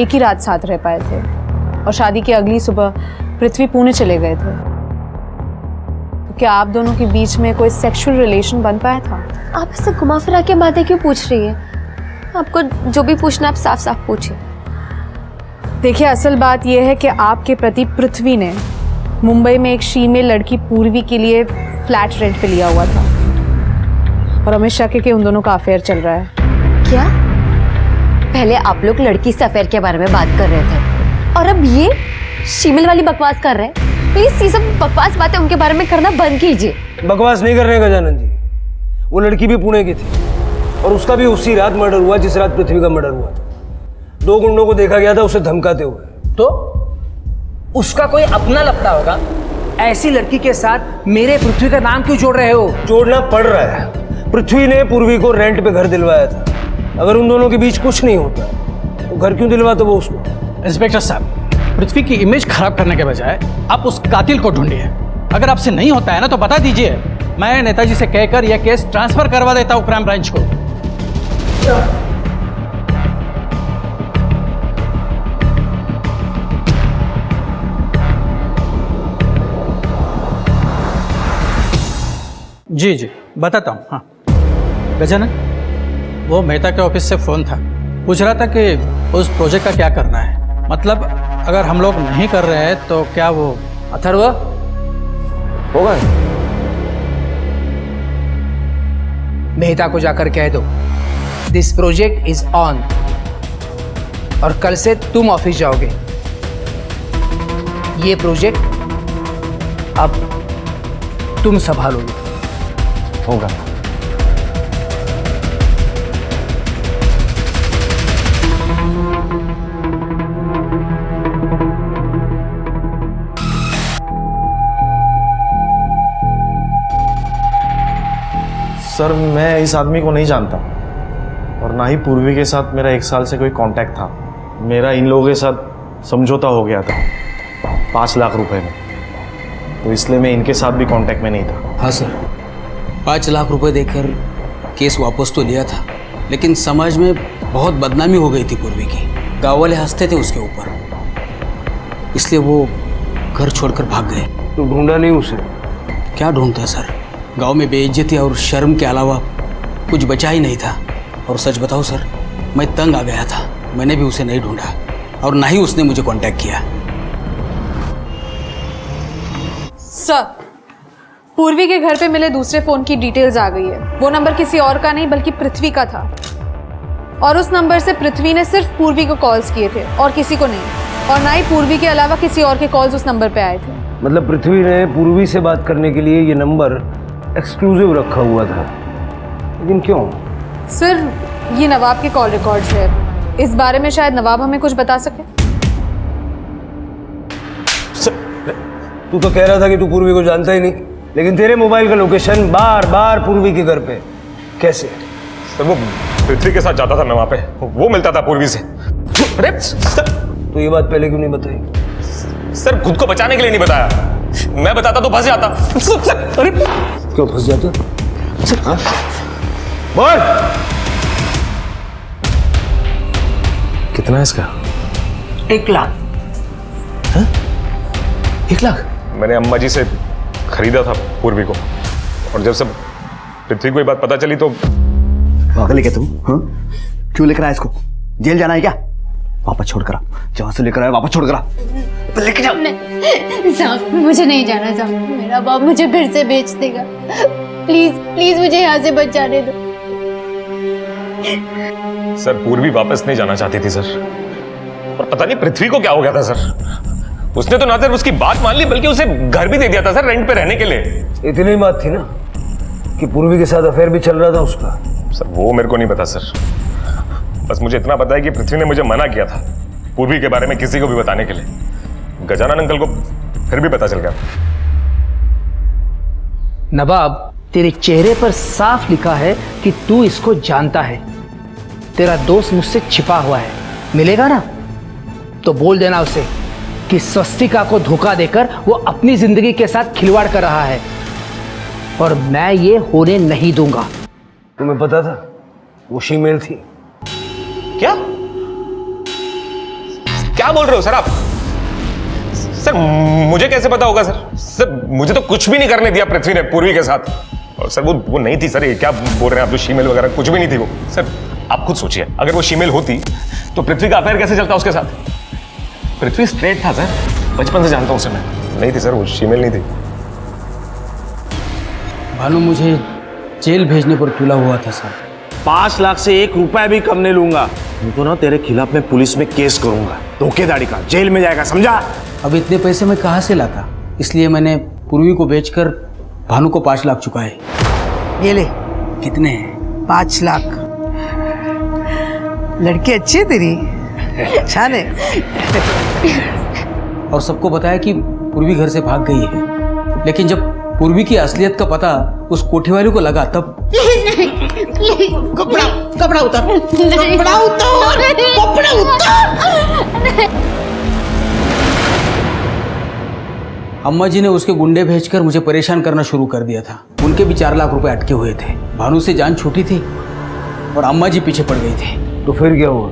एक ही रात साथ रह पाए थे और शादी की अगली सुबह पृथ्वी पुणे चले गए थे। तो क्या आप दोनों के बीच में कोई सेक्सुअल रिलेशन बन पाया था? आप ऐसे घुमा फिरा के बातें क्यों पूछ रही है? आपको जो भी पूछना आप साफ साफ पूछिए। देखिए, असल बात यह है कि आपके पति पृथ्वी ने मुंबई में एक फीमेल लड़की पूर्वी के लिए फ्लैट रेंट पे लिया हुआ था और हमें शक है कि उन दोनों का अफेयर चल रहा है। क्या? पहले आप लोग लड़की से अफेयर के बारे में बात कर रहे थे और अब ये शीमेल वाली बकवास कर रहे हैं। प्लीज ये सब बकवास बातें उनके बारे में करना बंद कीजिए। बकवास नहीं कर रहे गजानन जी, वो लड़की भी पुणे की थी और उसका भी उसी रात मर्डर हुआ जिस रात पृथ्वी का मर्डर हुआ था। 2 गुंडों को देखा गया था उसे धमकाते हुए। तो उसका कोई अपना लफड़ा होगा। ऐसी लड़की के साथ मेरे पृथ्वी का नाम क्यों जोड़ रहे हो? जोड़ना पड़ रहा है। पृथ्वी ने पूर्वी को रेंट पे घर दिलवाया था अगर उन दोनों के बीच कुछ नहीं होता तो घर क्यों दिलवाते वो उसको? इंस्पेक्टर साहब, पृथ्वी की इमेज खराब करने के बजाय आप उस कातिल को ढूंढिए। अगर आपसे नहीं होता है ना तो बता दीजिए, मैं नेताजी से कहकर यह केस ट्रांसफर करवा देता हूँ क्राइम ब्रांच को। जी जी बताता हूँ। हाँ गजानन, वो मेहता के ऑफिस से फ़ोन था, पूछ रहा था कि उस प्रोजेक्ट का क्या करना है। मतलब अगर हम लोग नहीं कर रहे हैं तो क्या वो अथर्व होगा? मेहता को जाकर कह दो दिस प्रोजेक्ट इज ऑन, और कल से तुम ऑफिस जाओगे। ये प्रोजेक्ट अब तुम संभालोगे। होगा। सर मैं इस आदमी को नहीं जानता और ना ही पूर्वी के साथ मेरा 1 साल से कोई कांटेक्ट था। मेरा इन लोगों के साथ समझौता हो गया था 5 लाख रुपए में, तो इसलिए मैं इनके साथ भी कांटेक्ट में नहीं था। हाँ सर, 5 लाख रुपए देकर केस वापस तो लिया था, लेकिन समाज में बहुत बदनामी हो गई थी पूर्वी की। गाँव वाले हंसते थे उसके ऊपर, इसलिए वो घर छोड़कर भाग गए। तो ढूंढा नहीं उसे? क्या ढूंढता सर, गांव में बेइज्जती और शर्म के अलावा कुछ बचा ही नहीं था। और सच बताओ सर, मैं तंग आ गया था। मैंने भी उसे नहीं ढूंढा और ना ही उसने मुझे कांटेक्ट किया। सर, पूर्वी के घर पे मिले दूसरे फोन की डिटेल्स आ गई है। वो नंबर किसी और का नहीं बल्कि पृथ्वी का था, और उस नंबर से पृथ्वी ने सिर्फ पूर्वी को कॉल्स किए थे और किसी को नहीं, और ना ही पूर्वी के अलावा किसी और के कॉल्स उस नंबर पे आए थे। मतलब पृथ्वी ने पूर्वी से बात करने के लिए ये नंबर एक्सक्लूसिव रखा हुआ था, लेकिन क्यों? सर, ये नवाब के कॉल रिकॉर्ड्स है। इस बारे में शायद नवाब हमें कुछ बता सके। तू तो कह रहा था कि तू पूर्वी को जानता ही नहीं, लेकिन तेरे मोबाइल का लोकेशन बार बार पूर्वी के घर पे कैसे? सर वो पृथ्वी के साथ जाता था मैं वहां पे, वो मिलता था पूर्वी से। अरे सर, तो ये बात पहले क्यों नहीं बताई? सर खुद को बचाने के लिए नहीं बताया, मैं बताता तो फंस जाता। अरे क्यों फंस जाता? बोल कितना है इसका? 1 लाख। 1 लाख? मैंने अम्मा जी से खरीदा था पूर्वी को, और जब सब पृथ्वी को ये बात पता चली तो पागल है क्या तुम? हाँ? क्यों लेकर आया इसको? जेल जाना है क्या? वापस छोड़ कर आ, जहां से लेकर आया वापस छोड़ कर आ। लेके जाओ। साहब मुझे नहीं जाना साहब, मेरा बाप मुझे फिर से बेच देगा। प्लीज प्लीज मुझे यहाँ से बचाने दो। सर पूर्वी वापस नहीं जाना चाहती थी सर, और पता नहीं पृथ्वी को क्या हो गया था सर। उसने तो ना सिर्फ उसकी बात मान ली बल्कि उसे घर भी दे दिया था सर, रेंट पे रहने के लिए। इतनी ही बात थी ना कि पूर्वी के साथ अफेयर भी चल रहा था उसका? सर वो मेरे को नहीं पता सर, बस मुझे इतना पता है कि पृथ्वी ने मुझे मना किया था पूर्वी के बारे में किसी को भी बताने के लिए। गजानन अंकल को फिर भी पता चल गया। नवाब, तेरे चेहरे पर साफ लिखा है कि तू इसको जानता है। तेरा दोस्त मुझसे छिपा हुआ है, मिलेगा ना तो बोल देना उसे कि स्वस्तिका को धोखा देकर वो अपनी जिंदगी के साथ खिलवाड़ कर रहा है, और मैं ये होने नहीं दूंगा। तुम्हें पता था वो शीमेल थी? क्या क्या बोल रहे हो सर आप? सर मुझे कैसे पता होगा सर? सर मुझे तो कुछ भी नहीं करने दिया पृथ्वी ने पूर्वी के साथ। और सर वो नहीं थी सर, ये क्या बोल रहे हैं आप? जो शीमेल वगैरह कुछ भी नहीं थी वो। सर आप खुद सोचिए, अगर वो शीमेल होती तो पृथ्वी का अफेयर कैसे चलता उसके साथ? पृथ्वी स्ट्रेट था सर, बचपन से जानता हूं उसे मैं। नहीं थी सर, वो शीमेल नहीं थी। भानु मुझे जेल भेजने पर तुला हुआ था सर। 5 लाख से 1 रुपया भी कम नहीं लूंगा। तो ना तेरे खिलाफ मैं पुलिस में केस करूंगा, धोखेधड़ी का, जेल में जाएगा, समझा? अब इतने पैसे मैं कहाँ से लाता, इसलिए मैंने पूर्वी को बेचकर भानु को 5 लाख चुकाए। ये ले। कितने हैं? 5 लाख। लड़की अच्छी है तेरी, अच्छा ने। और सबको बताया कि पूर्वी घर से भाग गई है, लेकिन जब पूर्वी की असलियत का पता उस कोठी वाले को लगा तब कपड़ा कपड़ा उतार, कपड़ा उतार, कपड़ा उतार। अम्मा जी ने उसके गुंडे भेजकर मुझे परेशान करना शुरू कर दिया था। उनके भी 4 लाख रुपए अटके हुए थे। भानु से जान छूटी थी और अम्मा जी पीछे पड़ गई थी। तो फिर क्या हुआ?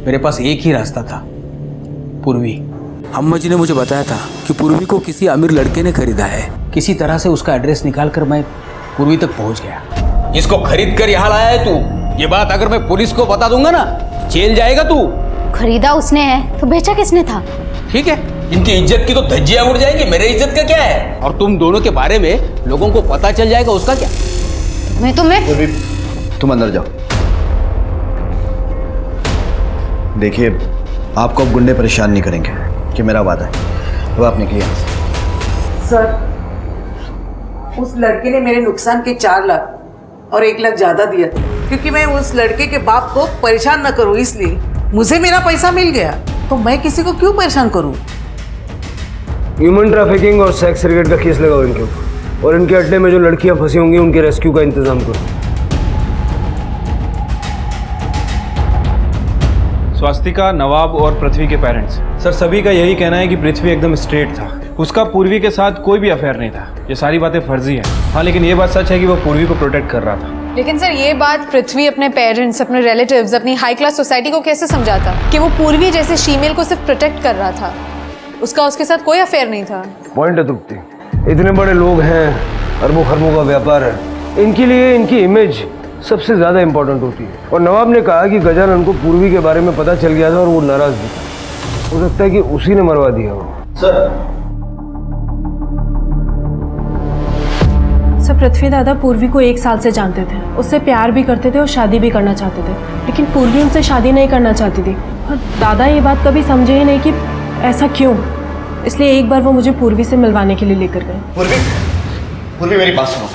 मेरे पास एक ही रास्ता था, पूर्वी। अम्मा जी ने मुझे बताया था कि पूर्वी को किसी अमीर लड़के ने खरीदा है। किसी तरह से उसका एड्रेस निकाल कर मैं पूर्वी तक पहुंच गया। इसको खरीद कर यहाँ लाया है तू। ये बात अगर मैं पुलिस को बता दूंगा ना, जेल जाएगा तू। खरीदा उसने है तो बेचा किसने था? ठीक है, इनकी इज्जत की तो धज्जियां उड़ जाएंगी, मेरे इज्जत का क्या है? और तुम दोनों के बारे में लोगों को पता चल जाएगा, उसका क्या? मैं तुम अंदर जाओ। देखिए, आपको अब गुंडे परेशान नहीं करेंगे कि मेरा वादा है। वो आप निकलिए। सर, उस लड़के ने मेरे नुकसान के 4 लाख और 1 लाख ज्यादा दिया, क्योंकि मैं उस लड़के के बाप को परेशान न करूं, इसलिए मुझे मेरा पैसा मिल गया तो मैं किसी को क्यों परेशान करूं? ह्यूमन ट्रैफिकिंग और सेक्स रेकेट का केस लगाओ इनके ऊपर, और इनके अड्डे में जो लड़कियां फंसी होंगी उनके रेस्क्यू का इंतजाम करो। स्वास्तिका, नवाब और पृथ्वी के पेरेंट्स, सर सभी का यही कहना है कि पृथ्वी एकदम स्ट्रेट था। उसका पूर्वी के साथ कोई भी अफेयर नहीं था। ये सारी बातें फर्जी है। हाँ, लेकिन ये बात सच है कि वो पूर्वी को प्रोटेक्ट कर रहा था। लेकिन सर ये बात पृथ्वी अपने पेरेंट्स, अपने रिलेटिव्स, अपनी हाई क्लास सोसाइटी को कैसे समझाता कि वो पूर्वी जैसे फीमेल को सिर्फ प्रोटेक्ट कर रहा था, उसका उसके साथ कोई अफेयर नहीं था? पॉइंट है तृप्ति, इतने बड़े लोग हैं, अरबों खरबों का व्यापार है, इनके लिए इनकी इमेज सबसे ज़्यादा इंपॉर्टेंट होती है। और नवाब ने कहा कि गजानन को पूर्वी के बारे में पता चल गया था और वो नाराज भी था। हो सकता है कि उसी ने मरवा दिया हो। सर, पृथ्वी दादा पूर्वी को 1 साल से जानते थे, उससे प्यार भी करते थे और शादी भी करना चाहते थे, लेकिन पूर्वी उनसे शादी नहीं करना चाहती थी। और दादा ये बात कभी समझे ही नहीं कि ऐसा क्यों। इसलिए एक बार वो मुझे पूर्वी से मिलवाने के लिए लेकर गए। पूर्वी मेरी बात सुनो।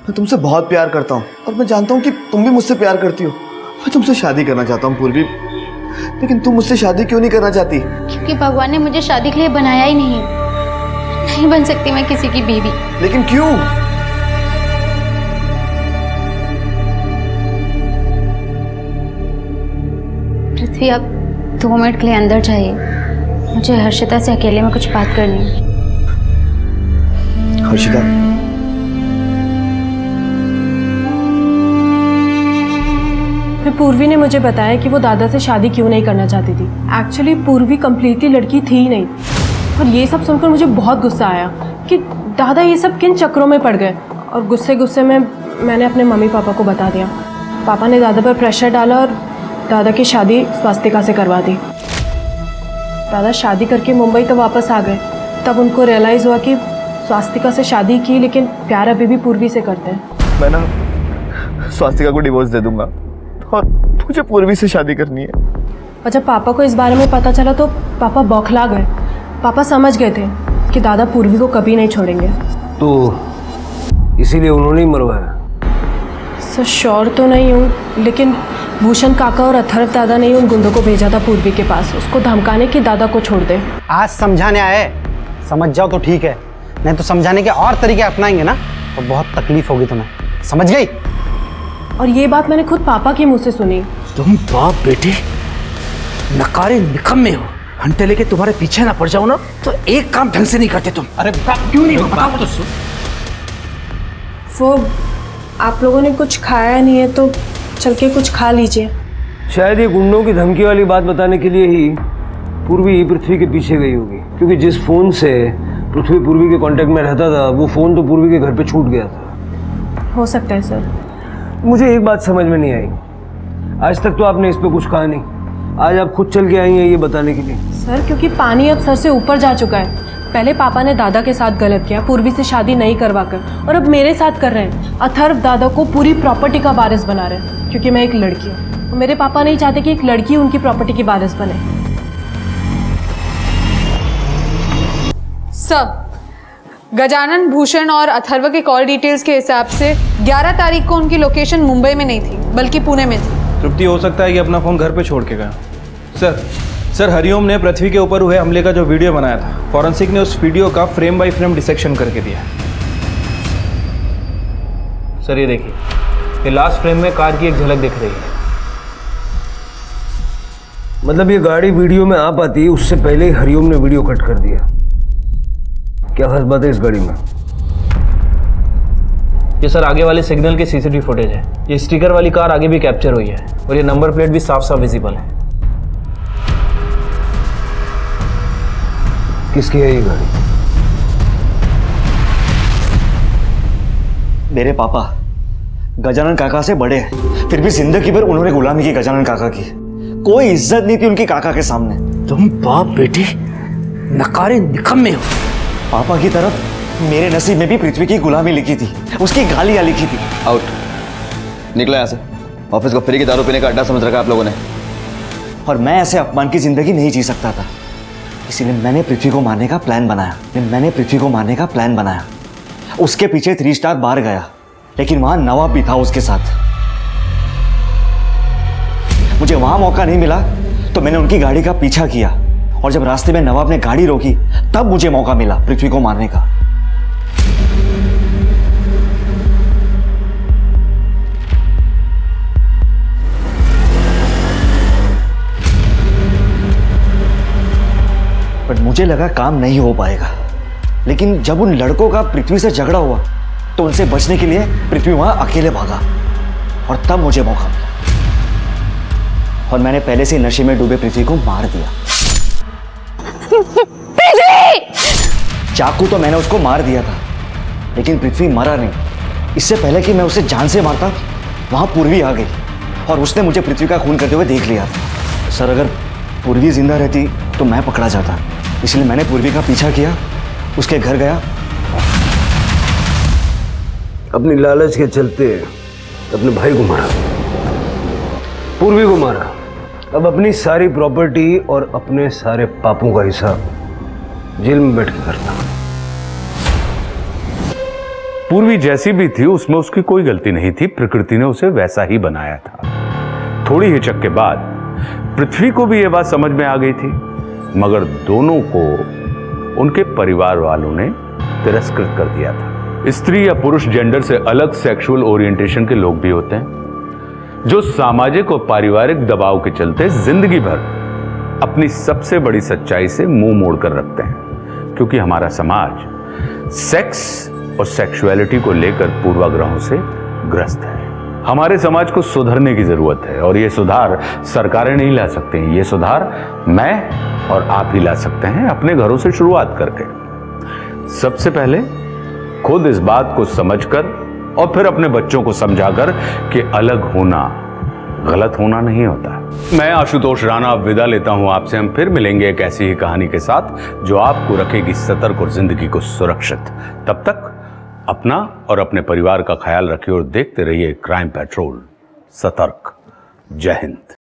मैं तुमसे बहुत प्यार करता हूँ और मैं जानता हूँ कि तुम भी मुझसे प्यार करती हो। मैं तुमसे शादी करना चाहता हूँ पूर्वी, लेकिन तुम मुझसे शादी क्यों नहीं करना चाहती? क्योंकि भगवान ने मुझे शादी के लिए बनाया ही नहीं बन सकती मैं किसी की बीवी। लेकिन क्यों? पृथ्वी, आप 2 मिनट के लिए अंदर जाइए, मुझे हर्षिता से अकेले में कुछ बात करनी है। हर्षिता, फिर पूर्वी ने मुझे बताया कि वो दादा से शादी क्यों नहीं करना चाहती थी। एक्चुअली पूर्वी कम्प्लीटली लड़की थी ही नहीं। और ये सब सुनकर मुझे बहुत गुस्सा आया कि दादा ये सब किन चक्रों में पड़ गए। और गुस्से गुस्से में मैंने अपने मम्मी पापा को बता दिया। पापा ने दादा पर प्रेशर डाला और दादा की शादी स्वास्तिका से करवा दी। दादा शादी करके मुंबई तो वापस आ गए। तब उनको रियलाइज़ हुआ कि स्वास्तिका से शादी की, लेकिन प्यार अभी भी पूर्वी से करते हैं। मैं ना स्वास्तिका को डिवोर्स दे दूंगा और मुझे पूर्वी से शादी करनी है। और जब पापा को इस बारे में पता चला तो पापा बौखला गए। पापा समझ गए थे कि दादा पूर्वी को कभी नहीं छोड़ेंगे। तो इसीलिए उन्होंने ही मरवाया? सर श्योर तो नहीं हूँ, लेकिन भूषण काका और अथर्व दादा ने ही उन गुंडों को भेजा था पूर्वी के पास, उसको धमकाने कि दादा को छोड़ दे। आज समझाने आए, समझ जाओ तो ठीक है, नहीं तो समझाने के और तरीके अपनाएंगे ना तो बहुत तकलीफ होगी तुम्हें, समझ गई? और ये बात मैंने खुद पापा के मुंह से सुनी। तुम बाप बेटे नकारे निकम्मे हो। घंटे लेके तुम्हारे पीछे ना पड़ जाओ ना तो एक काम ढंग से नहीं करते तुम। अरे क्यों नहीं बताओ तो सुन। वो आप लोगों ने कुछ खाया नहीं है तो चल के कुछ खा लीजिए। शायद ये गुंडों की धमकी वाली बात बताने के लिए ही पूर्वी पृथ्वी के पीछे गई होगी, क्योंकि जिस फोन से पृथ्वी पूर्वी के कांटेक्ट में रहता था वो फोन तो पूर्वी के घर पे छूट गया था। हो सकता है सर। मुझे एक बात समझ में नहीं आई, आज तक तो आपने इस पे कुछ कहा नहीं, आज आप खुद चल के आई हैं ये बताने के लिए। सर क्योंकि पानी अब सर से ऊपर जा चुका है। पहले पापा ने दादा के साथ गलत किया, पूर्वी से शादी नहीं करवाकर, और अब मेरे साथ कर रहे हैं। अथर्व दादा को पूरी प्रॉपर्टी का वारिस बना रहे हैं क्योंकि मैं एक लड़की हूँ। तो मेरे पापा नहीं चाहते कि एक लड़की उनकी प्रॉपर्टी की वारिस बने। सब गजानन, भूषण और अथर्व के कॉल डिटेल्स के हिसाब से 11 तारीख को उनकी लोकेशन मुंबई में नहीं थी बल्कि पुणे में थी। तृप्ति, हो सकता है कि अपना फ़ोन घर पे छोड़ के गया। सर हरिओम ने पृथ्वी के ऊपर हुए हमले का जो वीडियो बनाया था, फॉरेंसिक ने उस वीडियो का फ्रेम बाय फ्रेम डिसेक्शन करके दिया। सर ये देखिए, ये लास्ट फ्रेम में कार की एक झलक दिख रही है। मतलब ये गाड़ी वीडियो में आ पाती है उससे पहले ही हरिओम ने वीडियो कट कर दिया। क्या खास बात है इस गाड़ी में? ये सर आगे वाले सिग्नल के सीसीटीवी फुटेज है। ये स्टिकर वाली कार आगे भी कैप्चर हुई है और ये नंबर प्लेट भी साफ साफ विजिबल है। किसकी है ये गाड़ी? मेरे पापा गजानन काका से बड़े हैं, फिर भी जिंदगी भर उन्होंने गुलामी की गजानन काका की। कोई इज्जत नहीं थी उनकी काका के सामने। तुम बाप बेटे नकारे निकम्मे हो। पापा की तरफ मेरे नसीब में भी पृथ्वी की गुलामी लिखी थी, उसकी गालियां लिखी थी। आउट, निकलो यहाँ से। ऑफिस को फ्री की दारू पीने का अड्डा समझ रखा आप लोगों ने। और मैं ऐसे अपमान की जिंदगी नहीं जी सकता था, इसीलिए मैंने पृथ्वी को मारने का प्लान बनाया। उसके पीछे 3 स्टार बार गया, लेकिन वहां नवाब भी था उसके साथ। मुझे वहां मौका नहीं मिला तो मैंने उनकी गाड़ी का पीछा किया, और जब रास्ते में नवाब ने गाड़ी रोकी तब मुझे मौका मिला पृथ्वी को मारने का। बट मुझे लगा काम नहीं हो पाएगा, लेकिन जब उन लड़कों का पृथ्वी से झगड़ा हुआ तो उनसे बचने के लिए पृथ्वी वहां अकेले भागा, और तब मुझे मौका मिला और मैंने पहले से नशे में डूबे पृथ्वी को मार दिया। चाकू तो मैंने उसको मार दिया था, लेकिन पृथ्वी मरा नहीं। इससे पहले कि मैं उसे जान से मारता वहां पूर्वी आ गई और उसने मुझे पृथ्वी का खून करते हुए देख लिया था। सर, अगर पूर्वी जिंदा रहती तो मैं पकड़ा जाता, इसलिए मैंने पूर्वी का पीछा किया, उसके घर गया। अपनी लालच के चलते अपने भाई को मारा, पूर्वी को मारा। अब अपनी सारी प्रॉपर्टी और अपने सारे पापों का हिसाब जेल में बैठ के करता। पूर्वी जैसी भी थी उसमें उसकी कोई गलती नहीं थी, प्रकृति ने उसे वैसा ही बनाया था। थोड़ी हिचक के बाद पृथ्वी को भी यह बात समझ में आ गई थी, मगर दोनों को उनके परिवार वालों ने तिरस्कृत कर दिया था। स्त्री या पुरुष जेंडर से अलग सेक्सुअल ओरिएंटेशन के लोग भी होते हैं जो सामाजिक और पारिवारिक दबाव के चलते जिंदगी भर अपनी सबसे बड़ी सच्चाई से मुंह मोड़कर रखते हैं, क्योंकि हमारा समाज सेक्स और सेक्सुअलिटी को लेकर पूर्वाग्रहों से ग्रस्त है। हमारे समाज को सुधरने की जरूरत है, और यह सुधार सरकारें नहीं ला सकती। ये सुधार मैं और आप ही ला सकते हैं, अपने घरों से शुरुआत करके। सबसे पहले खुद इस बात को समझकर और फिर अपने बच्चों को समझाकर कि अलग होना गलत होना नहीं होता। मैं आशुतोष राणा अब विदा लेता हूं आपसे। हम फिर मिलेंगे एक ऐसी ही कहानी के साथ जो आपको रखेगी सतर्क और जिंदगी को सुरक्षित। तब तक अपना और अपने परिवार का ख्याल रखिए और देखते रहिए क्राइम पेट्रोल। सतर्क। जय हिंद।